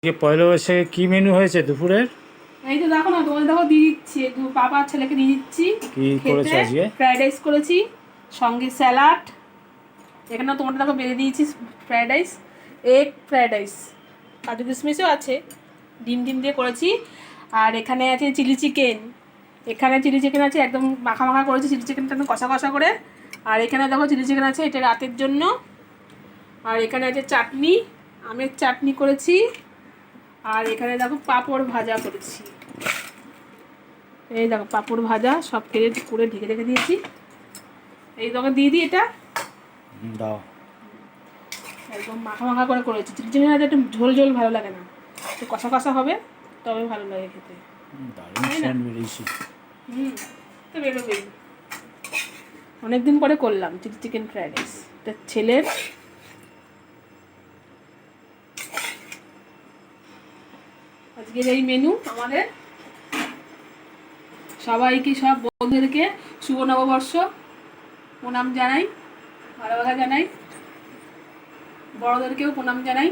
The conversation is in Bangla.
পয়লা বৈশাখে কি মেনু হয়েছে দুপুরের? এই তো দেখো না, তোমাদের দেখো দিয়ে দিচ্ছি, বাবা আর ছেলেকে দিয়ে দিচ্ছি কি খেতে। করেছো আজকে? ফ্রাইড রাইস করেছি, সঙ্গে স্যালাড। এখানে তোমাদের দেখো বেড়ে দিয়েছি fried rice, egg fried rice, কাজু কিশমিশও আছে, ডিম ডিম দিয়ে করেছি। আর এখানে আছে চিলি চিকেন, এখানে চিলি চিকেন আছে, একদম মাখা মাখা করেছি চিলি চিকেনটা, একদম কষা কষা করে। আর এখানে দেখো চিলি চিকেন আছে, এটা রাতের জন্য। আর এখানে আছে চাটনি, আমের চাটনি করেছি। আর এখানে দেখো পাঁপড় ভাজা করেছি, এই দেখো পাঁপড় ভাজা সব তেলে করে ঢেকে রেখে দিয়েছি। এই দেখো দিয়ে দিই এটা, দাও। একদম মাখা মাখা করে করেছি। চিলি চিকেন একটু ঝোল ঝোল ভালো লাগে না, একটু কষা কষা হবে তবে ভালো লাগে খেতে। দারুণ সেন্ট বেরিয়েছি। তো বেরোবেই। অনেকদিন পরে করলাম চিলি চিকেন ফ্রাইড রাইস, এটা ছেলের। আজকের এই মেনু আমাদের। সবাইকে, সব বন্ধুদেরকে শুভ নববর্ষ প্রণাম জানাই, ভালোবাসা জানাই, বড়দেরকেও প্রণাম জানাই।